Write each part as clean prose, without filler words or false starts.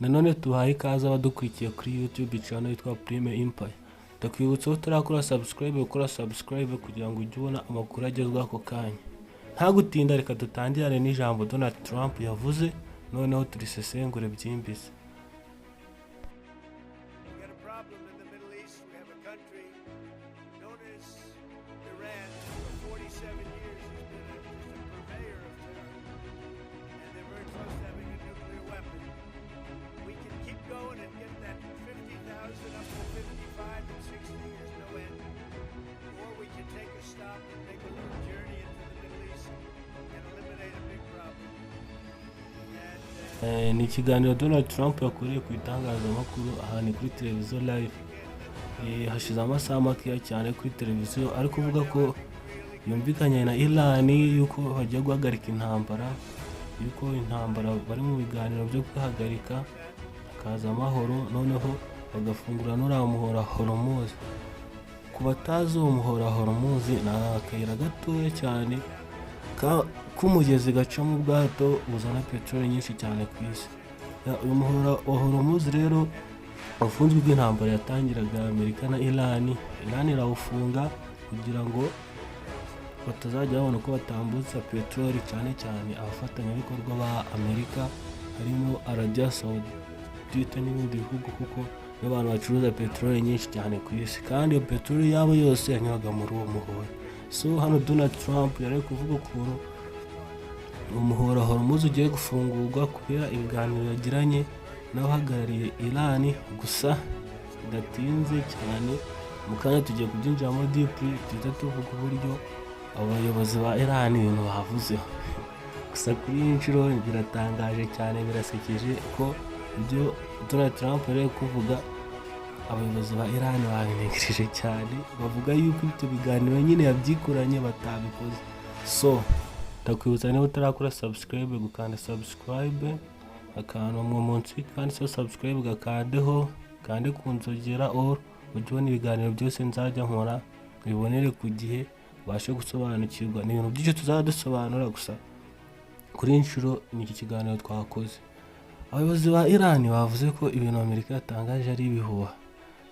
Nanone tubahaye ikaze abadukurikiye kuri YouTube channel yitwa Prime Empire. Ndakwibutsa ko turakora subscribe kugira ngo ujye ubona amakuru agezweho ako kanya. Nta gutinda, reka dutangirane n'ijambo Donald Trump yavuze, noneho turisesengure byimbitse. Ni ikiganiro Donald Trump yakoreye ku itangazamakuru ahantu kuri televiziyo live. Hashize amasaha makeya cyane kuri televiziyo ari kuvuga ko yumvikanye na Iran yuko bagiye guhagarika intambara, yuko intambara bari mu biganiro byo kwihagarika hakaza amahoro, noneho bagafungura n'uriya muhora Hormuz. Ku batazi uwo muhora Hormuz ni akayira gatoya cyane k'umugezi gaca mu bwato buzana peteroli nyinshi cyane ku isi. Uyu muhora wa Hormuz rero ufunzwe bw'intambara yatangiraga Amerika na Iran irawufunga kugira ngo batazajya babona uko batambutsa peteroli, cyane cyane abafatanyabikorwa ba Amerika harimo Arabia Saudite n'ibindi bihugu, kuko n'abantu bacuruza peteroli nyinshi cyane ku isi, kandi iyo peteroli yabo yose yanyuraga muri uwo muhora. So hano Donald Trump yari kuvuga ukuntu umuhora Hormuz ugiye gufungurwa kubera ibiganiro yagiranye n'abahagarariye Iran, gusa bidatinze cyane. Mu kanya tugiye kubyinjiramo deeply, tujya tuvuga uburyo abayobozi ba Iran ibintu bavuzeho. Gusa kuri iyi nshuro biratangaje cyane, birasekeje ko ibyo Donald Trump yari kuvuga abayobozi ba Iran babinegirije cyane, bavuga yuko ibyo biganiro nyine yabyikoranye batabikoze. So ndakwibutsa niba utarakora subscribe gukanda subscribe akantu munsi, kandi so subscribe gakandeho, kandi kunzogera or ujye ubona ibiganiro byose nzajya nkora bibonere ku gihe, ubashe gusobanukirwa n'ibintu byinshi tuzadusobanura. Gusa kuri inshuro ni iki kiganiro twakoze. Abayobozi ba Iran bavuze ko ibintu Amerika yatangaje ari ibihuha,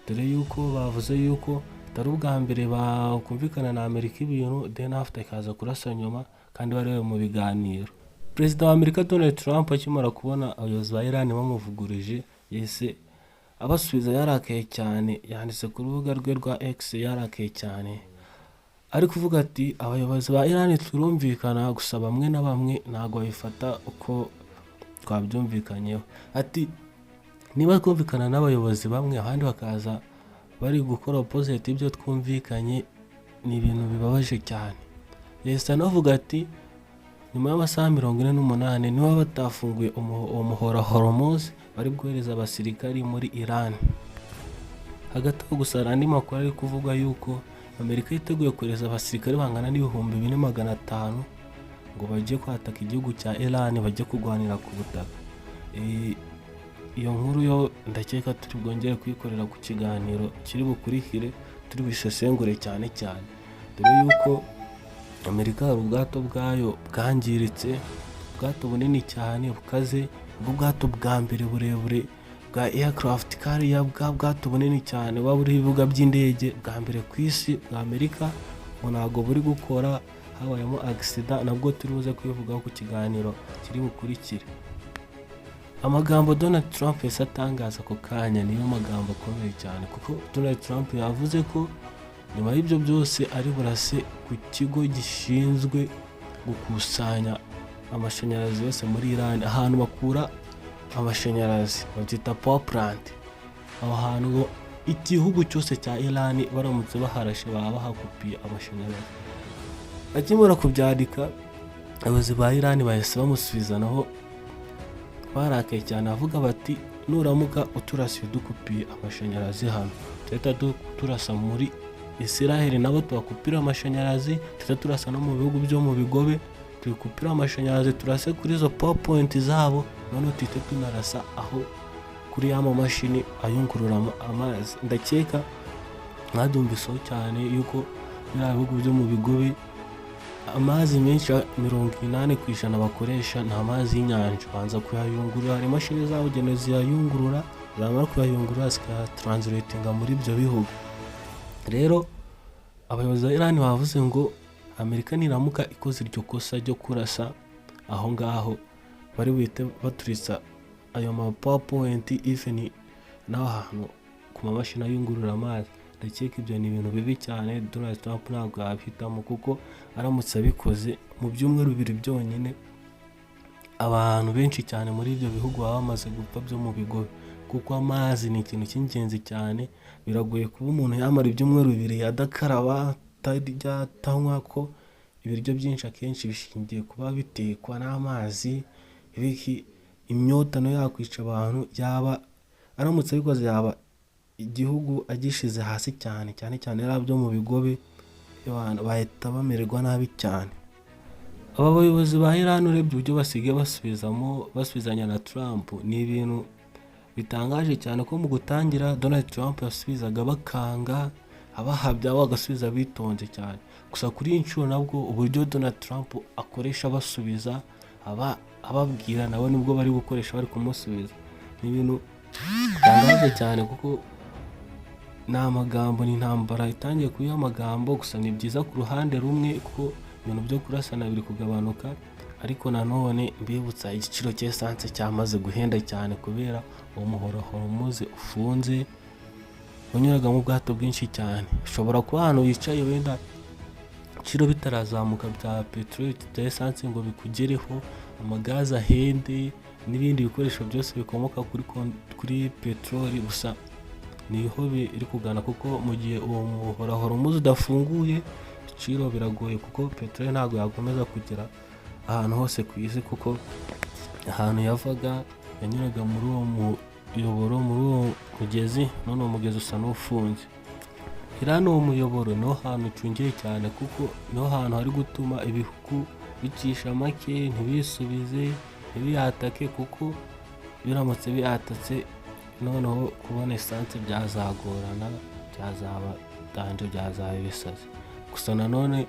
dore yuko bavuze yuko atari ubwa mbere bakumvikana na Amerika ibintu then after ikaza kurasa nyuma, kandi bari mu biganiro. Perezida wa Amerika Donald Trump akimara kubona abayobozi ba Iran bamuvugurije, yese abasubiza yarakaye cyane, yanditse ku rubuga rwe rwa X yarakaye cyane, ari kuvuga ati abayobozi ba Iran turumvikana, gusa bamwe na bamwe ntago babifata uko twabyumvikanyeho. Ati niba twumvikana n'abayobozi bamwe abandi bakaza bari gukora opposite ibyo twumvikanye, ni ibintu bibabaje cyane. Yese anavuga ati nyuma y'amasaha 48 niba batafunguye umuhora Hormuz bari bwohereza abasirikari muri Iran. Hagati aho gusa andi makuru ari kuvuga yuko Amerika yiteguye kohereza abasirikari bangana n'ibihumbi 4500 ngo bajye kwataka igihugu cya Iran, bajye kurwanira ku butaka. Iyo nkuru yo ndakeka turi bwongere kuyikorera ku kiganiro kiri bukurikire, turi bisesengure cyane cyane, dore yuko Amerika hari ubwato bwayo bwangiritse, ubwato bunini cyane bukaze, ubwato bwa mbere burebure bwa aircraft carrier, bwato bunini cyane buri ibibuga by'indege bwa mbere ku isi bwa Amerika, ntago buri gukora, habayemo accident, nabwo turi buze kwivugaho ku kiganiro kiri bukurikire. Amagambo Donald Trump yese atangaza ako kanya niyo magambo akomeye cyane, kuko Donald Trump yavuze ko nyuma y'ibyo byose ari burase ku kigo gishinzwe gukusanya amashanyarazi yose muri Iran, ahantu bakura amashanyarazi babyita power plant. Aho hantu igihugu cyose cya Iran baramutse baharashe baba bahakupiye amashanyarazi. Akimara kubyandika, abayobozi ba Iran bahise bamusubizanaho barakaye cyane, avuga bati nuramuka uturasiye dukupiye amashanyarazi hano, tuhita turasa muri Israel nabo tubakupira amashanyarazi, tuhita turasa no mu bihugu byo mu bigobe tukupira amashanyarazi, turase kuri zo power point zabo, none tuhita tunarasa aho kuri ya mashini ayungurura amazi. Ndakeka mwadumbiso cyane yuko bya bihugu byo mu bigobe amazi menshi 80% bakoresha ni amazi y'inyanja, banza kuyayungurura, hari imashini zabugenewe ziyayungurura, zamara kuyayungurura zikayatranslatinga muri ibyo bihugu. Rero abayobozi ba Iran bavuze ngo Amerika niramuka ikoze iryo kosa ryo kurasa aho ngaho, bari buhite baturitsa ayo ma PowerPoint even n'aho hantu ku mamashini ayungurura amazi. Ndakeka ibyo ni ibintu bibi cyane Donald Trump ntabwo yabihitamo, kuko aramutse abikoze mu byumweru 2 byonyine abantu benshi cyane muri ibyo bihugu baba bamaze gupfa byo mu bigo, kuko amazi ni ikintu cy'ingenzi cyane. Biragoye kuba umuntu yamara ibyumweru 2 adakaraba, atarya, atanywa, ko ibiryo byinshi akenshi bishingiye kuba bitekwa n'amazi. Imyota no yakwica abantu, yaba aramutse abikoze yaba igihugu agishize hasi cyane era byo mu bigobe, abantu bahita bamererwa nabi cyane. Aba bayobozi ba Iran urebye uburyo basigaye basubizanya na Trump, ni ibintu bitangaje cyane ko mu gutangira Donald Trump yasubizaga bakanga, abahabya bagasubiza bitonze cyane. Gusa kuri inshuro nabwo uburyo Donald Trump akoresha basubiza ababwira nabo nibwo bari gukoresha bari kumusubiza. Ni ibintu bitangaje cyane kuko n'amagambo n'intambara itangiye kuba amagambo. Gusa ni byiza ku ruhande rumwe kuko ibintu byo kurasana biri kugabanuka, ariko nanone mbibutsa igiciro cy'esanse cyamaze guhenda cyane kubera uwo muhorahoro muze ufunze unyuraga mu bwato bwinshi cyane. Ushobora kuba ahantu yicaye wenda igiciro bitarazamuka bya peteroli cya esanse ngo bikugereho, amagazi ahende n'ibindi bikoresho byose bikomoka kuri peteroli, gusa niho biri kugana, kuko mu gihe uwo muhorahoro muze udafunguye ibiciro biragoye, kuko peteroli ntabwo yakomeza kugera ahantu hose ku isi, kuko ahantu yavaga yanyuraga muri uwo muyoboro, muri uwo mugezi, none uwo mugezi usa n'ufunze. Iran uwo muyoboro niho hantu ucungiye cyane, kuko niho hantu hari gutuma ibihugu bicisha make, ntibisubize, ntibiyatake, kuko biramutse biyatatse noneho kubona esanse byazagorana, byazaba danje, byazaba ibisazi. Gusa nanone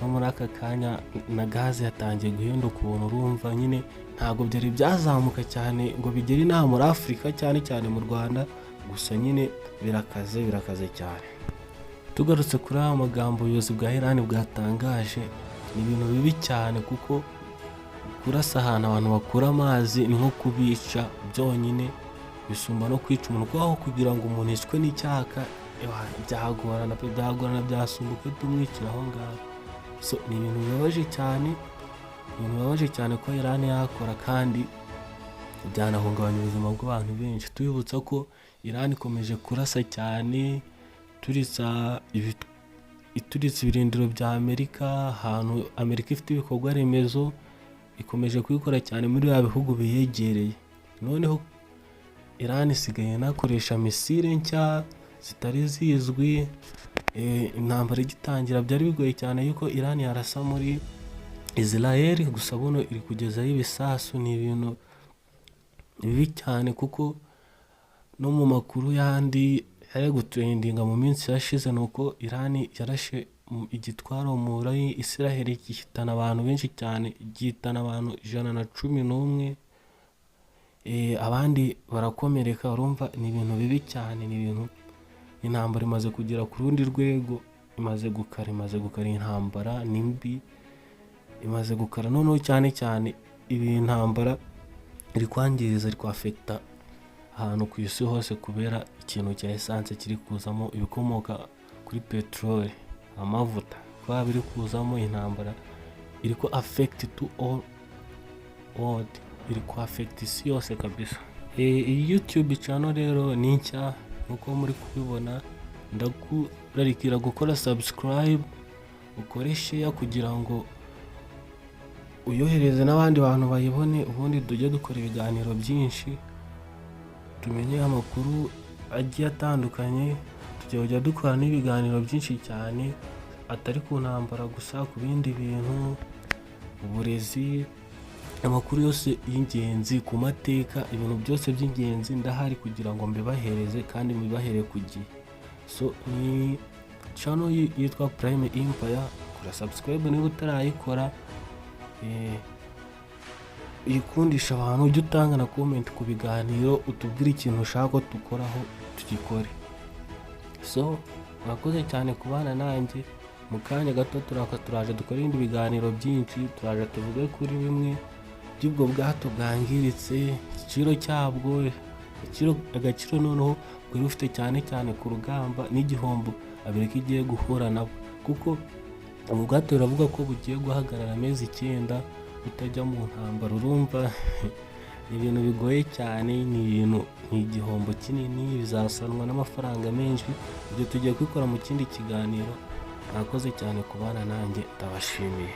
no muri aka kanya na gaze yatangiye guhinduka ukuntu, urumva nyine ntabwo byari byazamuka cyane ngo bigere inaha muri Afurika, cyane mu Rwanda, gusa nyine birakaze cyane. Tugarutse kuri aya magambo ubuyobozi bwa Iran bwatangaje, ni ibintu bibi cyane, kuko kurasa ahantu abantu bakura amazi ni nko kubica byonyine, bisumba no kwica umuntu, kuko aho kugira ngo umuntu yicwe n'icyaka byagorana byasumbuka tumwicira aho ngaho. So ni ibintu bibabaje cyane ko Iran yakora, kandi byanahungabanya ubuzima bw'abantu benshi. Tubibutsa ko Iran ikomeje kurasa cyane, ituritse ibirindiro bya Amerika, ahantu Amerika ifite ibikorwa remezo, ikomeje kubikora cyane muri ya bihugu biyegereye. Noneho Iran isigaye nakoresha misile nshya zitari zizwi. Intambara igitangira byari bigoye cyane yuko Iran yarasa muri Israel, gusa buno iri kugezaho ibisasu. Ni ibintu bibi cyane, kuko no mu makuru yandi hari gutrendinga mu minsi yashize nuko Iran yarashe igitwaro muri Israel gihitana abantu benshi cyane, gihitana abantu 111, abandi barakomereka. Urumva ni ibintu bibi cyane, ni ibintu intambara imaze kugera ku rundi rwego, imaze gukara intambara nimbi, imaze gukara. Noneho cyane ibi intambara iri kwangiriza, iri kwafekta ahantu ku isi hose, kubera ikintu cya esanse kiri kuzamo ibikomoka kuri peteroli, amavuta, kwa biri kuzamo. Intambara iri ko affect to all world, iri ko affect isi yose kabisa. Iyi YouTube channel rero ni nshya nkuko muri kubibona, ndakurarikira gukora subscribe, ukore share kugira ngo uyohereze n'abandi bantu bayibone, ubundi tujye dukora ibiganiro byinshi, tumenye amakuru agiye atandukanye, tujya dukora n'ibiganiro byinshi cyane, atari ku ntambara gusa, ku bindi bintu, uburezi, amakuru yose y'ingenzi, ku mateka, ibintu byose by'ingenzi ndahari kugira ngo mbibahereze kandi mbibahere ku gihe. So ni channel yitwa Prime Empire, kora subscribe niba utarayikora, uyikundisha abantu, ujye utanga na comment ku biganiro, utubwire ikintu ushaka ko dukoraho tugikore. So mwakoze cyane kubana nanjye, mu kanya gato turaje dukora ibindi biganiro byinshi, turaje tuvuge kuri bimwe by'ubwo bwato bwangiritse, igiciro cyabwo, agaciro noneho bwari bufite cyane ku rugamba, n'igihombo Amerika igiye guhura nabo, kuko ubu bwato biravuga ko bugiye guhagarara amezi 9 butajya mu ntambara. Urumva ni ibintu bigoye cyane, ni igihombo kinini, bizasanwa n'amafaranga menshi. Ibyo tugiye kwikora mu kindi kiganiro. Mwakoze cyane kubana nanjye, ndabashimiye.